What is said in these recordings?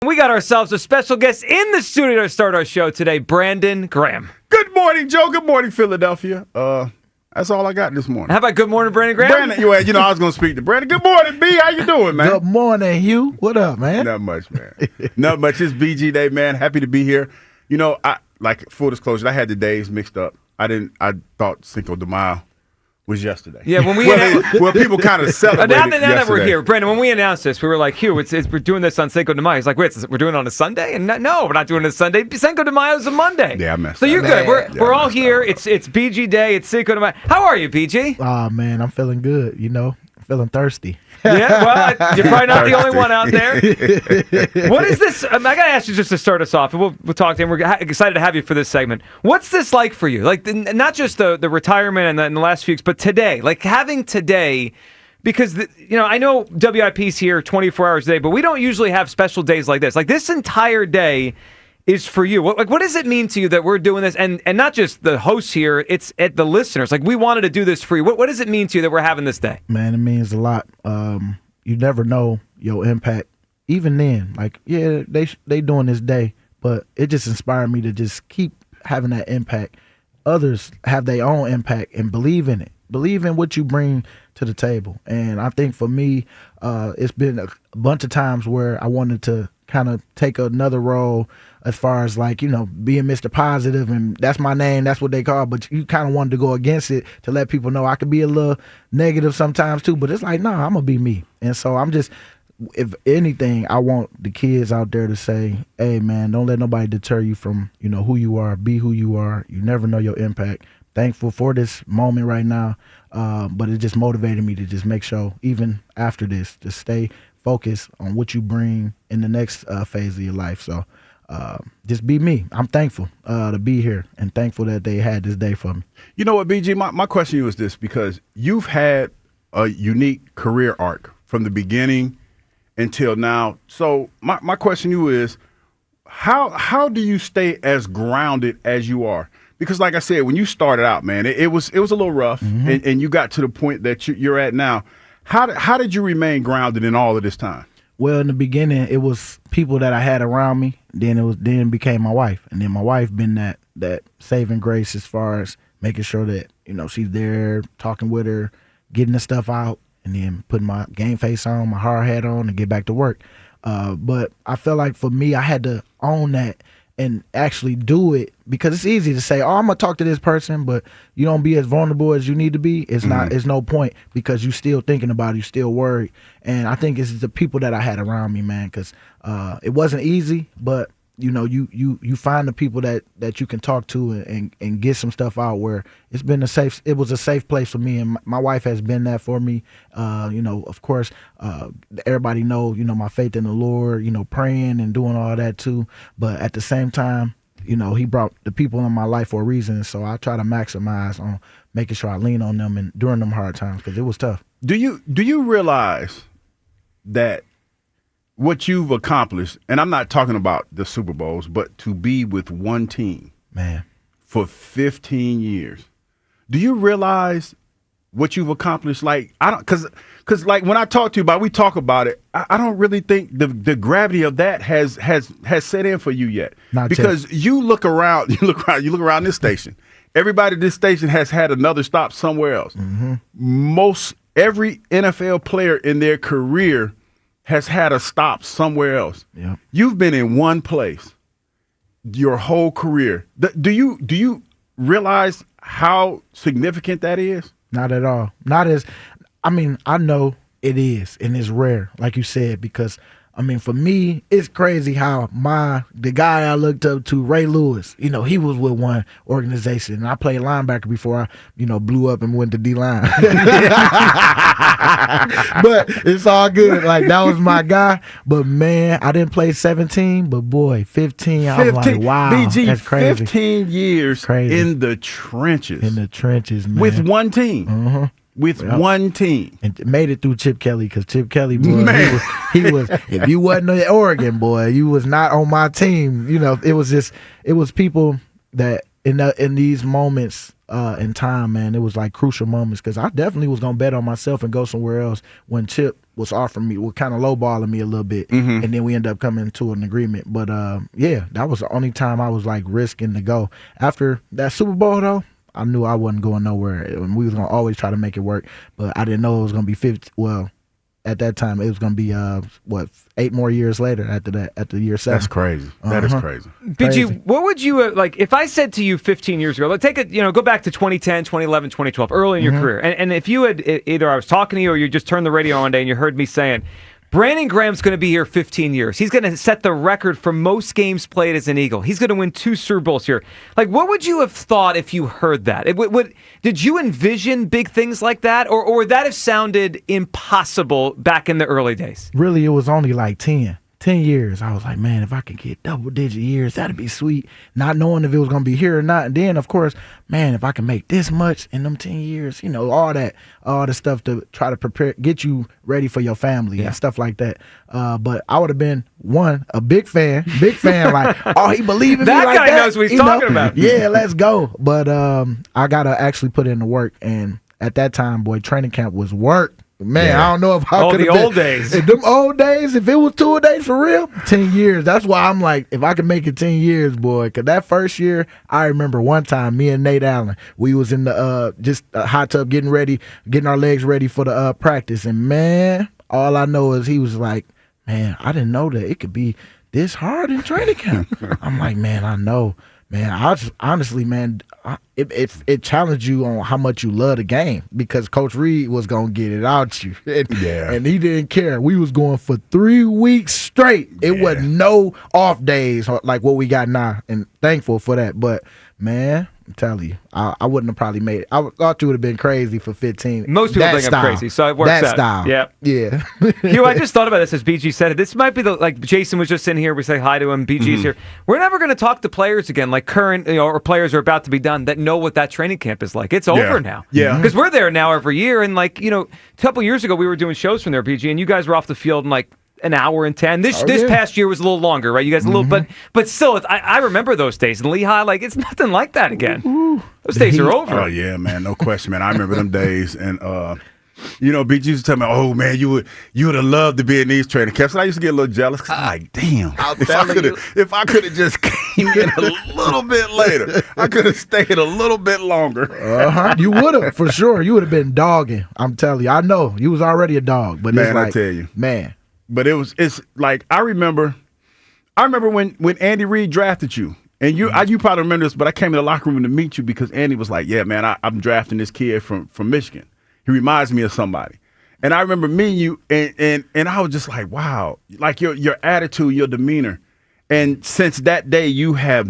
We got ourselves a special guest in the studio to start our show today, Brandon Graham. Good morning, Joe. Good morning, Philadelphia. That's all I got this morning. How about good morning, Brandon Graham? Brandon, I was going to speak to Brandon. Good morning, B. How you doing, man? Good morning, Hugh. What up, man? Not much, man. Not much. It's BG Day, man. Happy to be here. Full disclosure, I had the days mixed up. I thought Cinco de Mayo was yesterday. Yeah, when we people kind of celebrated now that yesterday. we're here, Brandon, when we announced this, we were like, Hugh, we're doing this on Cinco de Mayo. He's like, wait, we're doing it on a Sunday? And no, we're not doing it on a Sunday. Cinco de Mayo is a Monday. Yeah, I messed So up. you're good. We're all here. It's BG Day. It's Cinco de Mayo. How are you, BG? Oh, man, I'm feeling good, I'm feeling thirsty. Yeah, well, you're probably not the only one out there. What is this? I got to ask you just to start us off, and we'll talk to him. We're excited to have you for this segment. What's this like for you? Like, not just the retirement and the last few weeks, but today. Like, having today, because, I know WIP's here 24 hours a day, but we don't usually have special days like this. Like, this entire day is for you. What does it mean to you that we're doing this? And not just the hosts here, it's at the listeners. Like, we wanted to do this for you. What does it mean to you that we're having this day? Man, it means a lot. You never know your impact. Even then, they doing this day, but it just inspired me to just keep having that impact. Others have their own impact and believe in it. Believe in what you bring to the table. And I think for me, it's been a bunch of times where I wanted to kind of take another role as far as being Mr. Positive, and that's my name, that's what they call it, but you kind of wanted to go against it to let people know I could be a little negative sometimes too, but it's like, nah, I'm gonna be me. And so I'm just, if anything, I want the kids out there to say, hey man, don't let nobody deter you from, who you are, be who you are. You never know your impact. Thankful for this moment right now, but it just motivated me to just make sure, even after this, to stay focused on what you bring in the next phase of your life. So just be me. I'm thankful to be here and thankful that they had this day for me. You know what, BG, my question to you is this, because you've had a unique career arc from the beginning until now. So my question to you is, how do you stay as grounded as you are? Because like I said, when you started out, man, it was a little rough, and you got to the point that you're at now. How did you remain grounded in all of this time? Well, in the beginning, it was people that I had around me. Then became my wife, and then my wife been that saving grace as far as making sure that she's there, talking with her, getting the stuff out, and then putting my game face on, my hard hat on, and get back to work. But I felt like for me, I had to own that and actually do it, because it's easy to say, oh, I'm gonna talk to this person, but you don't be as vulnerable as you need to be. It's not. It's no point, because you still thinking about it, you still worried. And I think it's the people that I had around me, man, because it wasn't easy, but you find the people that you can talk to and get some stuff out, where it was a safe place for me, and my wife has been that for me. Of course, everybody know, my faith in the Lord, praying and doing all that too. But at the same time, he brought the people in my life for a reason. So I try to maximize on making sure I lean on them and during them hard times, because it was tough. Do you realize that what you've accomplished, and I'm not talking about the Super Bowls, but to be with one team, man, for 15 years, do you realize what you've accomplished? Like, I don't, because like when I talk to you we talk about it, I don't really think the gravity of that has set in for you yet. Not because yet. You look around this station. Everybody at this station has had another stop somewhere else. Every NFL player in their career has had a stop somewhere else. Yep. You've been in one place your whole career. Do you realize how significant that is? Not at all. I know it is, and it's rare, like you said, because for me, it's crazy how the guy I looked up to, Ray Lewis, he was with one organization, and I played linebacker before I, blew up and went to D-line. But it's all good. Like, that was my guy. But man, I didn't play 17, but boy, 15, I'm like, wow, BG, that's crazy. 15 years in the trenches. In the trenches, man. With one team. With one team. And made it through Chip Kelly, because Chip Kelly, boy, he was if you wasn't in Oregon, boy, you was not on my team. It was people that in these moments in time, man, it was like crucial moments because I definitely was gonna bet on myself and go somewhere else when Chip was offering me, was kind of lowballing me a little bit, and then we ended up coming to an agreement. But yeah, that was the only time I was like risking to go. After that Super Bowl though, I knew I wasn't going nowhere, and we was gonna always try to make it work. But I didn't know it was gonna be 50. Well, at that time, it was going to be 8 more years later after that, at the year 7. That's crazy. That is crazy. BG, what would you like if I said to you 15 years ago? Let's take it. Go back to 2010, 2011, 2012, early in your career, and if you had either I was talking to you or you just turned the radio on one day and you heard me saying, Brandon Graham's going to be here 15 years. He's going to set the record for most games played as an Eagle. He's going to win 2 Super Bowls here. Like, what would you have thought if you heard that? Did you envision big things like that, or would that have sounded impossible back in the early days? Really, it was only like 10 years. I was like, man, if I could get double-digit years, that'd be sweet. Not knowing if it was going to be here or not. And then, of course, man, if I can make this much in them 10 years, all the stuff to try to prepare, get you ready for your family and stuff like that. But I would have been, a big fan, like, oh, he believe in me like that. That guy knows what he's talking about. Yeah, let's go. But I got to actually put in the work. And at that time, boy, training camp was work. Man, I don't know if I could have the old days. In them old days, if it was 2 a day for real, 10 years. That's why I'm like, if I could make it 10 years, boy. Because that first year, I remember one time, me and Nate Allen, we was in the just a hot tub getting our legs ready for the practice. And, man, all I know is he was like, man, I didn't know that it could be this hard in training camp. I'm like, man, I know. Man, I just honestly, man, it challenged you on how much you love the game because Coach Reed was gonna get it out you, and he didn't care. We was going for 3 weeks straight. It wasn't no off days like what we got now, and thankful for that. But man, I'm telling you, I wouldn't have probably made it. I thought you would have been crazy for 15. Most people think I'm crazy, so it works out. That style. Yeah. Hugh, I just thought about this as BG said it. This might be like Jason was just in here. We say hi to him. BG's here. We're never going to talk to players again, like current or players are about to be done that know what that training camp is like. It's over now. Yeah. Because we're there now every year. And a couple years ago, we were doing shows from there, BG, and you guys were off the field in like an hour and 10. This past year was a little longer, right? You guys a little, but still, I remember those days in Lehigh. Like it's nothing like that again. Those days are over. Oh yeah, man, no question, man. I remember them days, and BG used to tell me, "Oh man, you would have loved to be in these training camps." And I used to get a little jealous. Cause I'm like, damn, if I could have just came in a little bit later, I could have stayed a little bit longer. You would have for sure. You would have been dogging. I'm telling you. I know you was already a dog, but man, it's like, I tell you, man. But it's like I remember when Andy Reid drafted you, and you probably remember this, but I came in the locker room to meet you because Andy was like, "Yeah, man, I'm drafting this kid from Michigan. He reminds me of somebody." And I remember meeting you, and I was just like, "Wow!" Like your attitude, your demeanor, and since that day, you have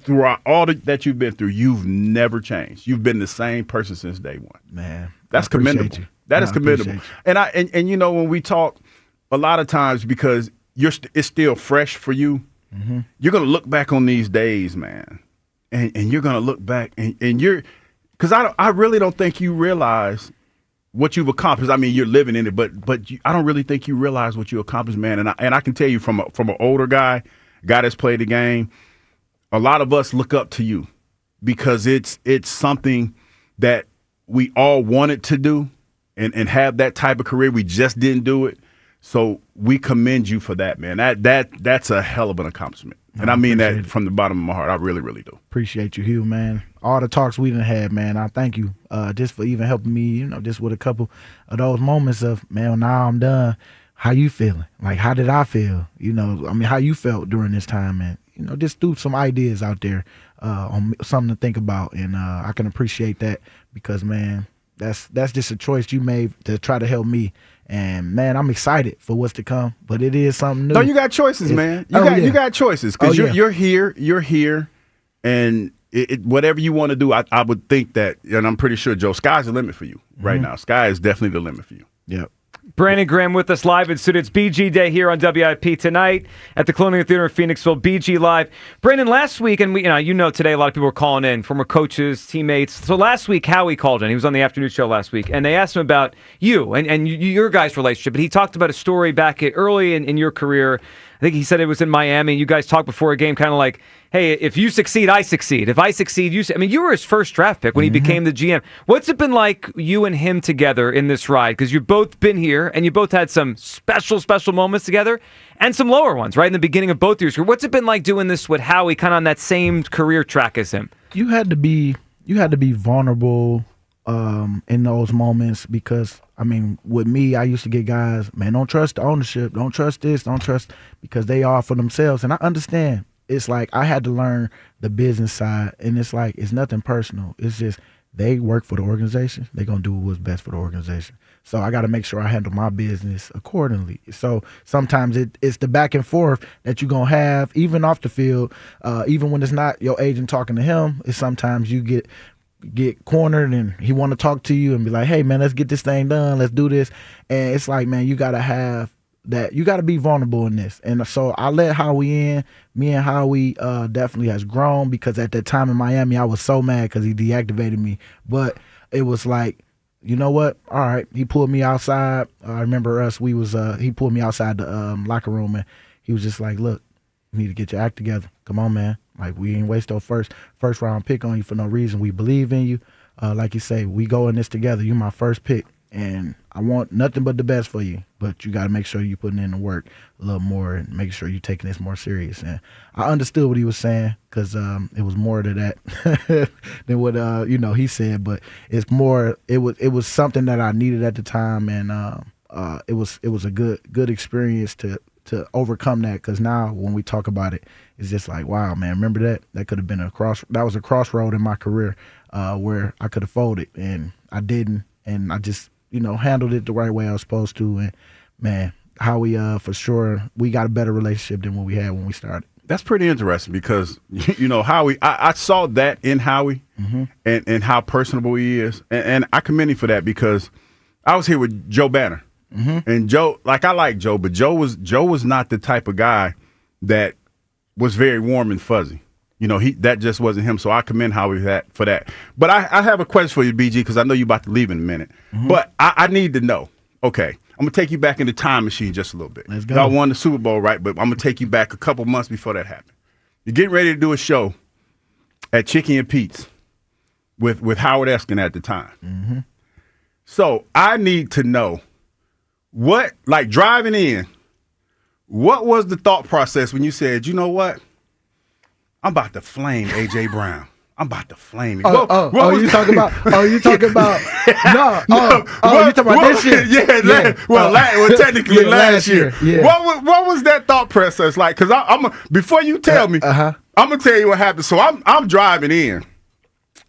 throughout all that you've been through, you've never changed. You've been the same person since day one. Man, that's commendable. That is commendable. And when we talk. A lot of times because it's still fresh for you, you're going to look back on these days, man, and you're going to look back and you're – because I really don't think you realize what you've accomplished. I mean, you're living in it, but I don't really think you realize what you accomplished, man. And I can tell you from an older guy that's played the game, a lot of us look up to you because it's something that we all wanted to do and have that type of career. We just didn't do it. So we commend you for that, man. That's a hell of an accomplishment. And I mean that from the bottom of my heart. I really, really do. Appreciate you, Hugh, man. All the talks we done had, man, I thank you just for even helping me, just with a couple of those moments of, man, now I'm done. How you feeling? Like, how did I feel? How you felt during this time, and, just threw some ideas out there on something to think about. And I can appreciate that because, man, that's just a choice you made to try to help me. And man, I'm excited for what's to come, but it is something new. No, you got choices, man. You got choices because you're here, and whatever you want to do, I would think that, and I'm pretty sure, Joe, sky's the limit for you right now. Sky is definitely the limit for you. Yep. Brandon Graham with us live in studio. It's BG Day here on WIP tonight at the Colonial Theater in Phoenixville. BG Live. Brandon, last week, and today a lot of people were calling in, former coaches, teammates. So last week, Howie called in. He was on the afternoon show last week, and they asked him about you and your guys' relationship. But he talked about a story back early in your career I think he said it was in Miami. You guys talked before a game kind of like, hey, if you succeed, I succeed. If I succeed, you I mean, you were his first draft pick when he became the GM. What's it been like, you and him together in this ride? Because you've both been here, and you both had some special moments together and some lower ones, right, in the beginning of both years. What's it been like doing this with Howie kind of on that same career track as him? You had to be vulnerable in those moments because, I mean, with me, I used to get guys, man, don't trust the ownership, don't trust this, don't trust, because they are for themselves. And I understand. It's like I had to learn the business side, and it's like it's nothing personal. It's just they work for the organization. They're going to do what's best for the organization. So I got to make sure I handle my business accordingly. So sometimes it's the back and forth that you're going to have, even off the field, even when it's not your agent talking to him. It's sometimes you get cornered and he want to talk to you and be like, hey, man, let's get this thing done. Let's do this. And it's like, man, you got to have that. You got to be vulnerable in this. And so I let Howie in. Me and Howie definitely has grown because at that time in Miami, I was so mad because he deactivated me. But it was like, you know what? All right. He pulled me outside. I remember he pulled me outside the locker room and he was just like, look, you need to get your act together. Come on, man. Like, we ain't waste our first round pick on you for no reason. We believe in you. Like you say, we go in this together. You're my first pick. And I want nothing but the best for you, but you got to make sure you're putting in the work a little more and make sure you're taking this more serious. And I understood what he was saying because it was more to that than what he said. But it's more. It was something that I needed at the time, and it was a good experience to overcome that. Because now when we talk about it, it's just like, wow, man, remember that? That could have been that was a crossroad in my career where I could have folded, and I didn't, and I just handled it the right way I was supposed to. And man, Howie, for sure, we got a better relationship than what we had when we started. That's pretty interesting because, Howie, I saw that in Howie and how personable he is. And I commend him for that because I was here with Joe Banner. And Joe, I like Joe, but Joe was not the type of guy that was very warm and fuzzy. That just wasn't him. So I commend Howie for that. But I have a question for you, BG, because I know you're about to leave in a minute. But I need to know. Okay, I'm going to take you back in the time machine just a little bit. Let's go. Y'all won the Super Bowl, right? But I'm going to take you back a couple months before that happened. You're getting ready to do a show at Chicky and Pete's with Howard Eskin at the time. So I need to know what, driving in, what was the thought process when you said, you know what? I'm about to flame A.J. Brown. I'm about to flame him. You talking about? You talking about this year? Technically last year. Yeah. What was that thought process like? Because before you tell me, I'm gonna tell you what happened. So I'm driving in,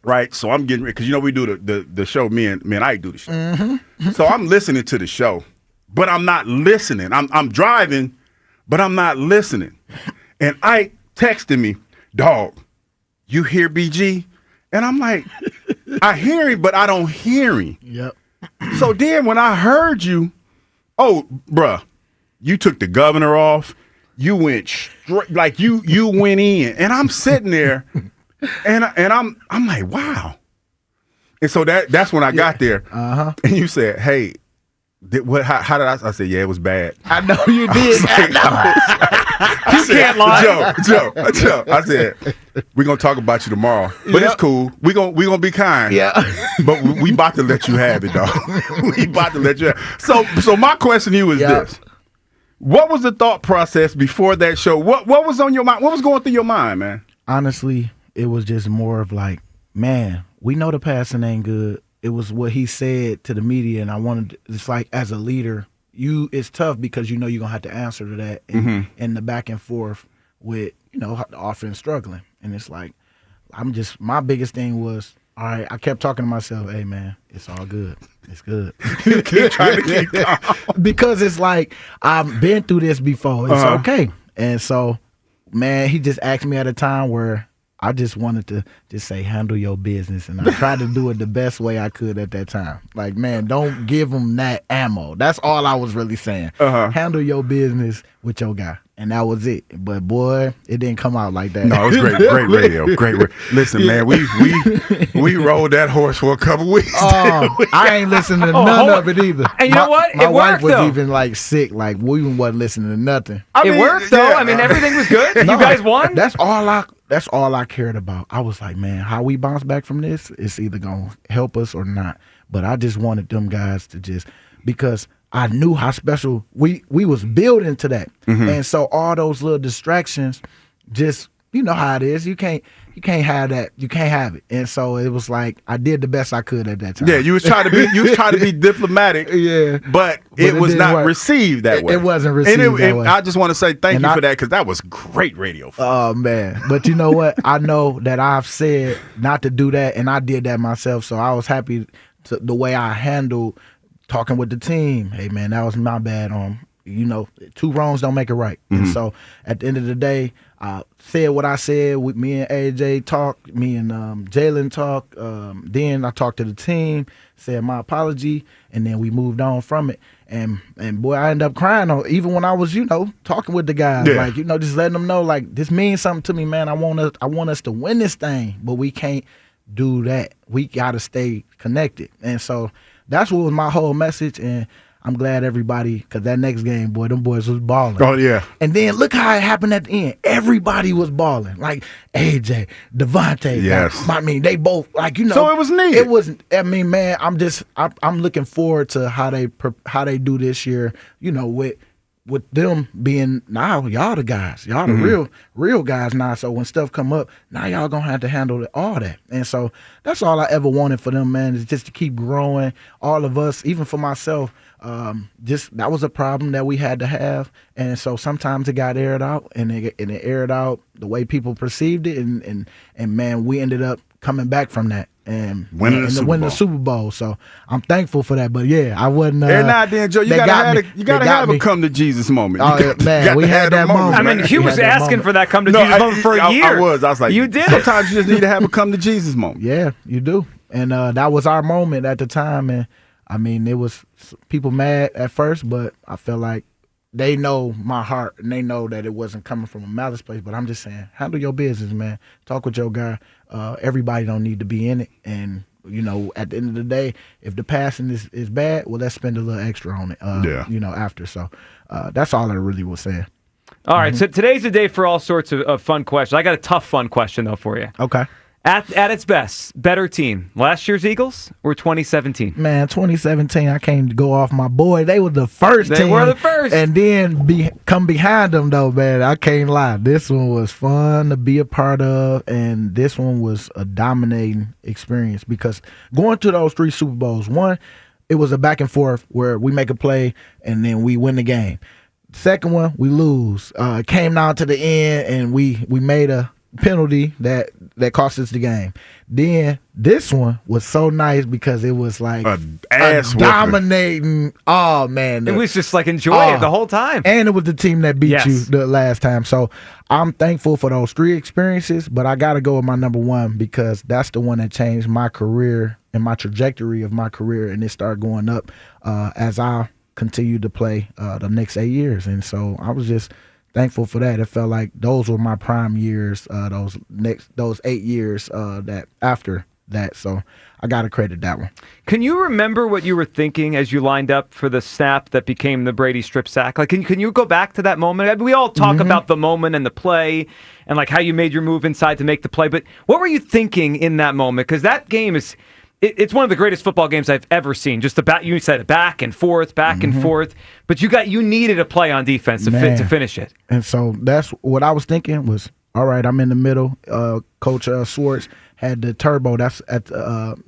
right? So I'm getting ready because we do the show. Me and Ike do the show. So I'm listening to the show, but I'm not listening. I'm driving, but I'm not listening. And Ike texted me, dog, you hear BG? And I'm like, I hear him, but I don't hear him. Yep. So then when I heard you, bruh, you took the governor off. You went straight, you went in. And I'm sitting there, and I'm like, wow. And so that's when I got there. And you said, hey, how did I said, yeah, it was bad. I know you did. You can't lie. Joe, I said, we're going to talk about you tomorrow. But it's cool. We're gonna be kind. Yeah. But we about to let you have it, dog. We about to let you have it. So my question to you is this. What was the thought process before that show? What was on your mind? What was going through your mind, man? Honestly, it was just more of like, man, we know the passing ain't good. It was what he said to the media, and I wanted, it's like as a leader, it's tough because you're going to have to answer to that and the back and forth with, the offense struggling. And it's like, my biggest thing was, all right, I kept talking to myself, hey, man, it's all good. It's good. You keep trying to keep calm. Because it's like, I've been through this before. It's okay. And so, man, he just asked me at a time where I just wanted to just say, handle your business. And I tried to do it the best way I could at that time. Like, man, don't give them that ammo. That's all I was really saying. Handle your business with your guy. and that was it. But boy, it didn't come out like that. No, it was great, great radio, great. Listen, man, we rode that horse for a couple weeks. I ain't listening to none of it either. And you know what? My It wife worked, was though. even like sick. Like we even wasn't listening to nothing. It worked though. I mean, everything was good. No, you guys won. That's all I cared about. I was like, man, how we bounce back from this, it's either gonna help us or not. But I just wanted them guys to because I knew how special we was building to that. And so all those little distractions, just you know how it is. You can't have that. You can't have it. And so it was like I did the best I could at that time. Yeah, you was trying to be diplomatic. Yeah, but it was not received that way. It wasn't received that way. I just want to say thank you for that because that was great radio. Oh man! But you know what? I know that I've said not to do that, and I did that myself. So I was happy to the way I handled talking with the team. Hey man, that was my bad. Two wrongs don't make it right. And so at the end of the day, I said what I said. With me and AJ talked, me and Jalen talked. Then I talked to the team, said my apology, and then we moved on from it. And boy, I ended up crying even when I was, talking with the guys, like, just letting them know, like, this means something to me, man. I want us to win this thing, but we can't do that. We got to stay connected. And so that's what was my whole message. And I'm glad everybody, because that next game, boy, them boys was balling. Oh, yeah. And then look how it happened at the end. Everybody was balling. Like AJ, Devontae. Yes. They both, So it was neat. It was, man, I'm looking forward to how they do this year, with them being, now y'all the guys. Y'all the real guys now. So when stuff come up, now y'all going to have to handle all that. And so that's all I ever wanted for them, man, is just to keep growing. All of us, even for myself, that was a problem that we had to have. And so sometimes it got aired out, and it aired out the way people perceived it. And man, we ended up coming back from that and winning the Super Bowl. So I'm thankful for that. But yeah, I wasn't. And now then, Joe, you gotta have a come to Jesus moment. Man, we had that moment. I mean, Hugh was asking for that come to Jesus moment for a year. I was like, you did. Sometimes you just need to have a come to Jesus moment. Yeah, you do. And that was our moment at the time. And I mean, it was people mad at first, but I felt like they know my heart and they know that it wasn't coming from a malice place. But I'm just saying, handle your business, man. Talk with your guy. Everybody don't need to be in it. And, at the end of the day, if the passing is bad, well, let's spend a little extra on it, after. So that's all I really was saying. All right, so today's the day for all sorts of fun questions. I got a tough fun question, though, for you. Okay. At its best, better team, last year's Eagles or 2017? Man, 2017, I can't go off my boy. They were the first team. They were the first. And then come behind them, though, man. I can't lie. This one was fun to be a part of, and this one was a dominating experience because going to those 3 Super Bowls, one, it was a back and forth where we make a play and then we win the game. Second one, we lose. It came down to the end, and we made a penalty that cost us the game. Then this one was so nice because it was like a dominating. Oh man, it was just like enjoy it the whole time. And it was the team that beat you the last time. So I'm thankful for those 3 experiences, but I got to go with my number 1 because that's the one that changed my career and my trajectory of my career, and it started going up as I continued to play the next 8 years. And so I was just thankful for that. It felt like those were my prime years, those 8 years that after that. So I got to credit that one. Can you remember what you were thinking as you lined up for the snap that became the Brady strip sack? Like, can you go back to that moment? We all talk about the moment and the play and like how you made your move inside to make the play, but what were you thinking in that moment? Because that game is... It's one of the greatest football games I've ever seen. Just you said it, back and forth, but you needed a play on defense to finish it. And so that's what I was thinking was, all right, I'm in the middle. Coach Schwartz had the turbo.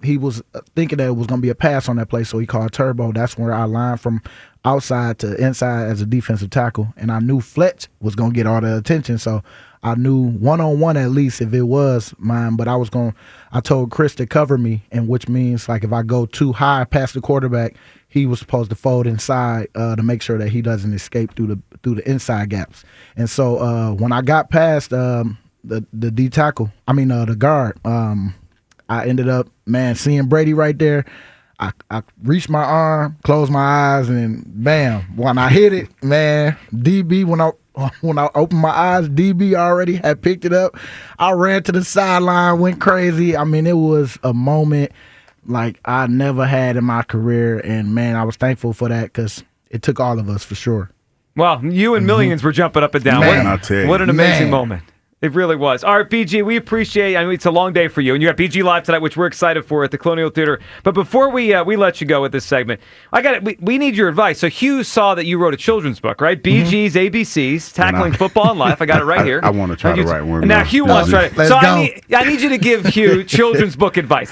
He was thinking that it was going to be a pass on that play, so he called turbo. That's where I lined from outside to inside as a defensive tackle, and I knew Fletch was going to get all the attention, so I knew one-on-one at least if it was mine, but I told Chris to cover me, and which means like if I go too high past the quarterback, he was supposed to fold inside to make sure that he doesn't escape through the inside gaps. And so when I got past the D tackle, the guard, I ended up, seeing Brady right there. I reached my arm, closed my eyes, and bam, when I hit it, man, DB, when I when I opened my eyes, DB already had picked it up. I ran to the sideline, went crazy. I mean, it was a moment like I never had in my career, and man, I was thankful for that because it took all of us for sure. Well, you and millions were jumping up and down. Man, I'll tell you. What an amazing Man. moment. It really was. All right, BG, we appreciate. I mean, it's a long day for you, and you got BG Live tonight, which we're excited for at the Colonial Theater. But before we let you go with this segment, we need your advice. So Hugh saw that you wrote a children's book, right? BGs ABCs, tackling football and life. I got it right here. I want to try to write one. And now Hugh wants to write it. Let's So go. I need you to give Hugh children's book advice.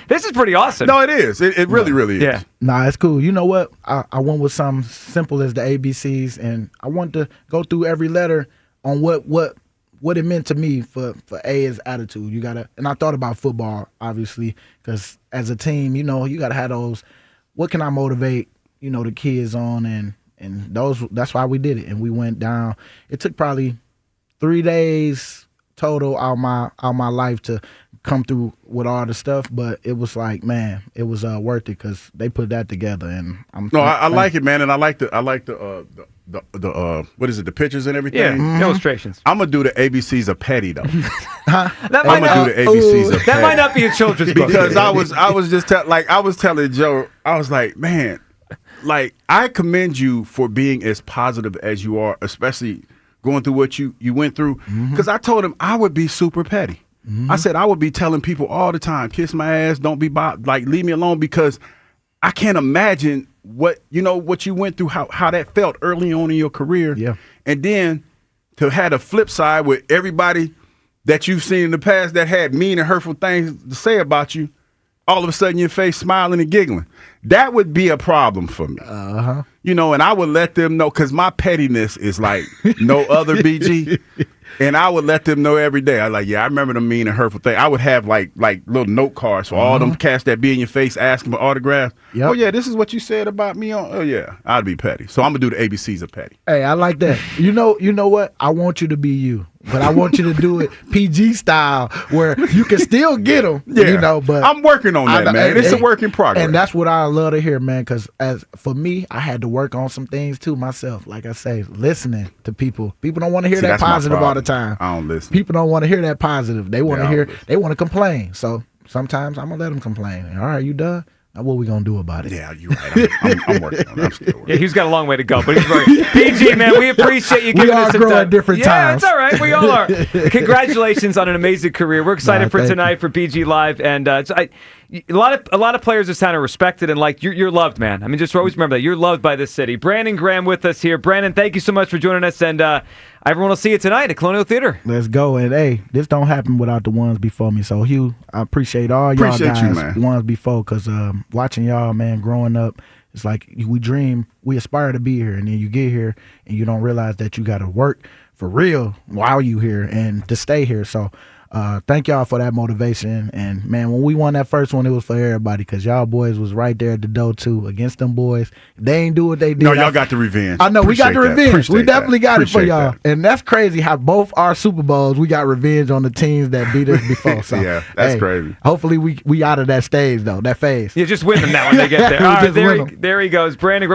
This is pretty awesome. No, it is. It really is. Yeah. Nah, it's cool. You know what? I went with something simple as the ABCs, and I wanted to go through every letter on what it meant to me for A is attitude. You gotta, and I thought about football, obviously, because as a team, you know, you gotta have those. What can I motivate, you know, the kids on, and those. That's why we did it, and we went down. It took probably 3 days total out my life to come through with all the stuff, but it was like, man, it was worth it because they put that together, and I like it, man, and I like the what is it, the pictures and everything. Yeah, illustrations. I'm gonna do the ABCs of petty though. That I'm gonna do the ABCs of petty. That might not be a children's book. Because I was just I was telling Joe, I was like, man, like I commend you for being as positive as you are, especially going through what you went through. Because I told him I would be super petty. I said I would be telling people all the time, kiss my ass, don't be like leave me alone, because I can't imagine what you went through, how that felt early on in your career. Yeah. And then to have a flip side with everybody that you've seen in the past that had mean and hurtful things to say about you, all of a sudden your face smiling and giggling. That would be a problem for me. You know, and I would let them know, because my pettiness is like no other BG. And I would let them know every day. I like, I remember the mean and hurtful thing. I would have like little note cards for all them cats that be in your face asking for autographs. Yep. Oh yeah, this is what you said about me. Oh yeah, I'd be petty. So I'm gonna do the ABCs of petty. Hey, I like that. You know what? I want you to be you, but I want you to do it PG style, where you can still get them. Yeah, you know. But I'm working on that, man. It's a work in progress. and that's what I love to hear, man. Because as for me, I had to work on some things too myself. Like I say, listening to people. People don't want to hear that that's my positive all the problem. time. I don't listen. People don't want to hear that positive. They want to I don't hear. listen. They want to complain. So sometimes I'm gonna let them complain. All right, you done? Now what we gonna do about it? Yeah, you're right. I'm working on it. I'm still working. Yeah, he's got a long way to go, but he's working. PG, man, we appreciate you giving us all some grow time. at different yeah, times. it's all right. We all are. Congratulations on an amazing career. We're excited for thank tonight for BG Live, and a lot of players just kind of respected and like you're loved, man. I mean, just always remember that you're loved by this city. Brandon Graham with us here. Brandon, thank you so much for joining us, and everyone will see you tonight at Colonial Theater. Let's go. And hey, this don't happen without the ones before me. So Hugh, I appreciate all y'all Appreciate guys, you, man. ones before, because watching y'all, man, growing up, it's like we dream, we aspire to be here, and then you get here and you don't realize that you got to work for real while you here and to stay here. So thank y'all for that motivation. And man, when we won that first one, it was for everybody, because y'all boys was right there at the door too against them boys. They ain't do what they did. No, y'all got the revenge. I know we got the Appreciate that. revenge. Appreciate We definitely that. got it for Appreciate y'all, that. and that's crazy how both our Super Bowls we got revenge on the teams that beat us before. So Yeah, that's crazy. Hopefully we out of that stage though, that phase. Yeah, just win them now when they get there. All right, Just win 'em. there he goes, Brandon.